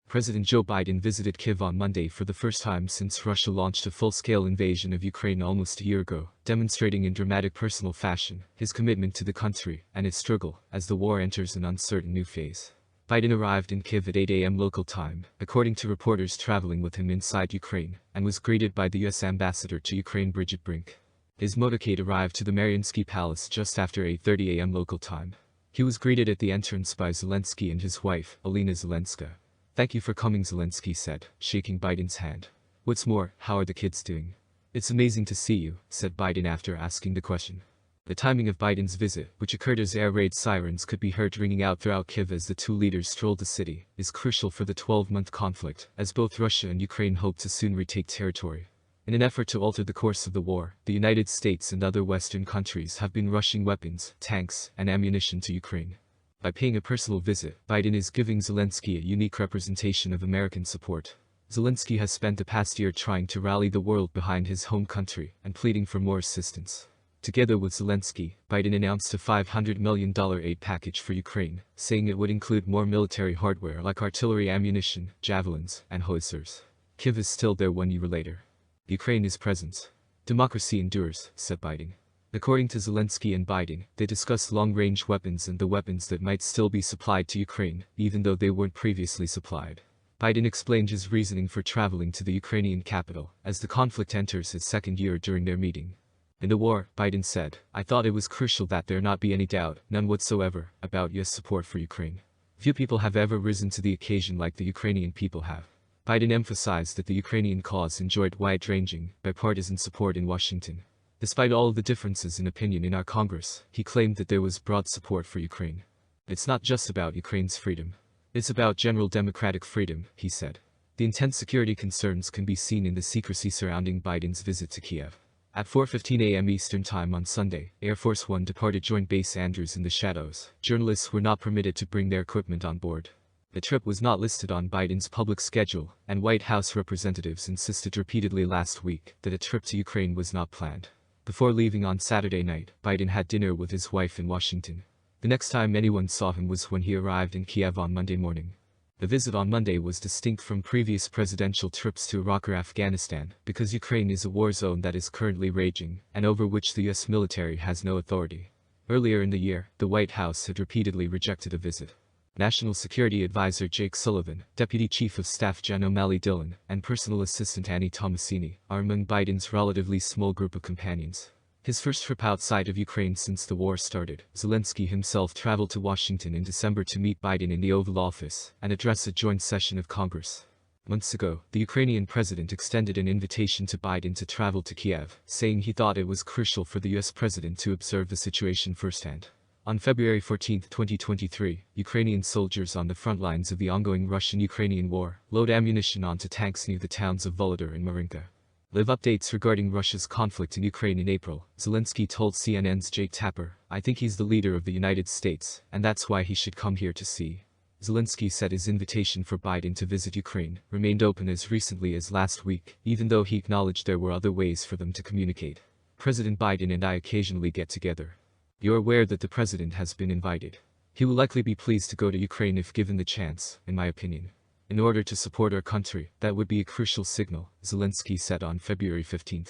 President Joe Biden visited Kyiv on Monday for the first time since Russia launched a full-scale invasion of Ukraine almost a year ago, demonstrating in dramatic personal fashion his commitment to the country and its struggle as the war enters an uncertain new phase. Biden arrived in Kyiv at 8 a.m. local time, according to reporters traveling with him inside Ukraine, and was greeted by the U.S. ambassador to Ukraine Bridget Brink. His motorcade arrived to the Mariinsky Palace just after 8:30 a.m. local time. He was greeted at the entrance by Zelensky and his wife, Olena Zelenska. "Thank you for coming," Zelensky said, shaking Biden's hand. "What's more, how are the kids doing?" "It's amazing to see you," said Biden after asking the question. The timing of Biden's visit, which occurred as air raid sirens could be heard ringing out throughout Kyiv as the two leaders strolled the city, is crucial for the 12-month conflict, as both Russia and Ukraine hope to soon retake territory. In an effort to alter the course of the war, the United States and other Western countries have been rushing weapons, tanks, and ammunition to Ukraine. By paying a personal visit, Biden is giving Zelensky a unique representation of American support. Zelensky has spent the past year trying to rally the world behind his home country and pleading for more assistance. Together with Zelensky, Biden announced a $500 million aid package for Ukraine, saying it would include more military hardware like artillery ammunition, javelins, and howitzers. Kyiv is still there 1 year later. Ukraine is present. "Democracy endures," said Biden. According to Zelensky and Biden, they discussed long-range weapons and the weapons that might still be supplied to Ukraine, even though they weren't previously supplied. Biden explained his reasoning for traveling to the Ukrainian capital, as the conflict enters its second year during their meeting. "In the war," Biden said, "I thought it was crucial that there not be any doubt, none whatsoever, about U.S. support for Ukraine. Few people have ever risen to the occasion like the Ukrainian people have." Biden emphasized that the Ukrainian cause enjoyed wide-ranging, bipartisan support in Washington. Despite all of the differences in opinion in our Congress, he claimed that there was broad support for Ukraine. "It's not just about Ukraine's freedom. It's about general democratic freedom," he said. The intense security concerns can be seen in the secrecy surrounding Biden's visit to Kyiv. At 4:15 a.m. Eastern Time on Sunday, Air Force One departed Joint Base Andrews in the shadows. Journalists were not permitted to bring their equipment on board. The trip was not listed on Biden's public schedule, and White House representatives insisted repeatedly last week that a trip to Ukraine was not planned. Before leaving on Saturday night, Biden had dinner with his wife in Washington. The next time anyone saw him was when he arrived in Kyiv on Monday morning. The visit on Monday was distinct from previous presidential trips to Iraq or Afghanistan, because Ukraine is a war zone that is currently raging, and over which the U.S. military has no authority. Earlier in the year, the White House had repeatedly rejected a visit. National Security Advisor Jake Sullivan, Deputy Chief of Staff Jan O'Malley Dillon, and Personal Assistant Annie Tomasini are among Biden's relatively small group of companions. His first trip outside of Ukraine since the war started, Zelensky himself traveled to Washington in December to meet Biden in the Oval Office and address a joint session of Congress. Months ago, the Ukrainian president extended an invitation to Biden to travel to Kyiv, saying he thought it was crucial for the U.S. president to observe the situation firsthand. On February 14, 2023, Ukrainian soldiers on the front lines of the ongoing Russian-Ukrainian war load ammunition onto tanks near the towns of Volodar and Marinka. Live updates regarding Russia's conflict in Ukraine in April. Zelensky told CNN's Jake Tapper, "I think he's the leader of the United States, and that's why he should come here to see." Zelensky said his invitation for Biden to visit Ukraine remained open as recently as last week, even though he acknowledged there were other ways for them to communicate. "President Biden and I occasionally get together. You're aware that the president has been invited. He will likely be pleased to go to Ukraine if given the chance, in my opinion. In order to support our country, that would be a crucial signal," Zelensky said on February 15.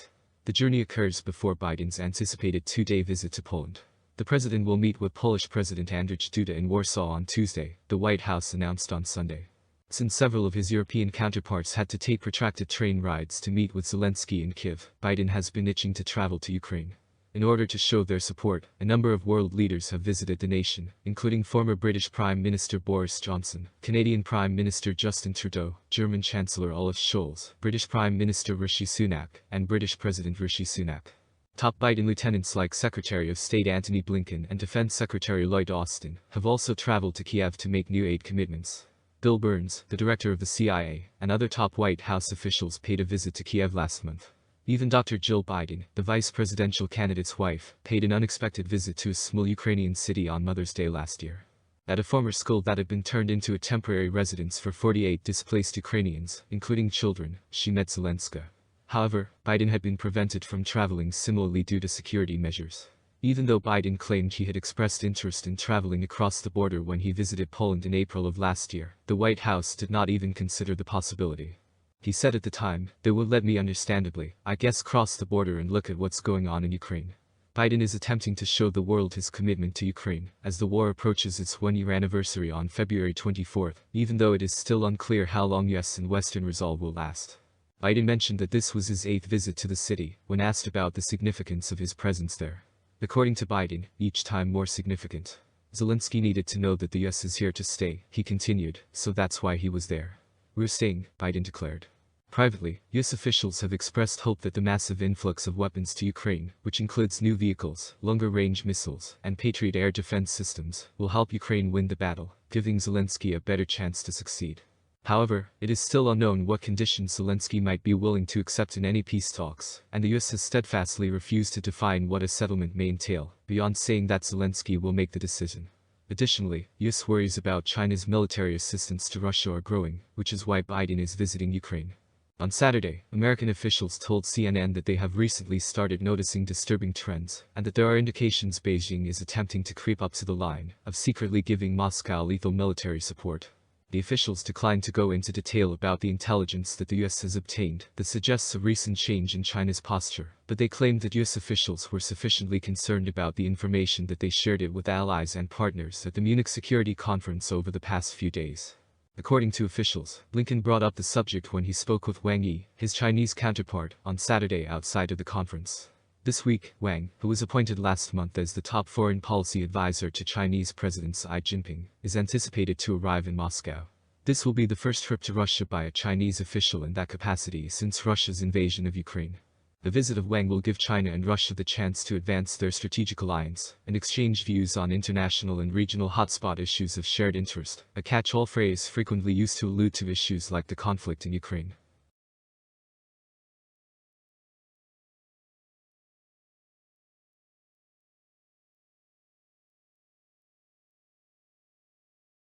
The journey occurs before Biden's anticipated 2-day visit to Poland. The president will meet with Polish President Andrzej Duda in Warsaw on Tuesday, the White House announced on Sunday. Since several of his European counterparts had to take protracted train rides to meet with Zelensky in Kyiv, Biden has been itching to travel to Ukraine. In order to show their support, a number of world leaders have visited the nation, including former British Prime Minister Boris Johnson, Canadian Prime Minister Justin Trudeau, German Chancellor Olaf Scholz, British Prime Minister Rishi Sunak, and British President Rishi Sunak. Top Biden lieutenants like Secretary of State Antony Blinken and Defense Secretary Lloyd Austin have also traveled to Kyiv to make new aid commitments. Bill Burns, the director of the CIA, and other top White House officials paid a visit to Kyiv last month. Even Dr. Jill Biden, the vice presidential candidate's wife, paid an unexpected visit to a small Ukrainian city on Mother's Day last year. At a former school that had been turned into a temporary residence for 48 displaced Ukrainians, including children, she met Zelenska. However, Biden had been prevented from traveling similarly due to security measures. Even though Biden claimed he had expressed interest in traveling across the border when he visited Poland in April of last year, the White House did not even consider the possibility. He said at the time, "They will let me understandably, I guess, cross the border and look at what's going on in Ukraine." Biden is attempting to show the world his commitment to Ukraine as the war approaches its one-year anniversary on February 24, even though it is still unclear how long US and Western resolve will last. Biden mentioned that this was his 8th visit to the city, when asked about the significance of his presence there. According to Biden, each time more significant. Zelensky needed to know that the US is here to stay, he continued, so that's why he was there. "We're staying," Biden declared. Privately, US officials have expressed hope that the massive influx of weapons to Ukraine, which includes new vehicles, longer-range missiles, and Patriot air defense systems, will help Ukraine win the battle, giving Zelensky a better chance to succeed. However, it is still unknown what conditions Zelensky might be willing to accept in any peace talks, and the US has steadfastly refused to define what a settlement may entail, beyond saying that Zelensky will make the decision. Additionally, US worries about China's military assistance to Russia are growing, which is why Biden is visiting Ukraine. On Saturday, American officials told CNN that they have recently started noticing disturbing trends, and that there are indications Beijing is attempting to creep up to the line of secretly giving Moscow lethal military support. The officials declined to go into detail about the intelligence that the US has obtained that suggests a recent change in China's posture, but they claimed that US officials were sufficiently concerned about the information that they shared it with allies and partners at the Munich Security Conference over the past few days. According to officials, Blinken brought up the subject when he spoke with Wang Yi, his Chinese counterpart, on Saturday outside of the conference. This week, Wang, who was appointed last month as the top foreign policy advisor to Chinese President Xi Jinping, is anticipated to arrive in Moscow. This will be the first trip to Russia by a Chinese official in that capacity since Russia's invasion of Ukraine. The visit of Wang will give China and Russia the chance to advance their strategic alliance and exchange views on international and regional hotspot issues of shared interest, a catch-all phrase frequently used to allude to issues like the conflict in Ukraine.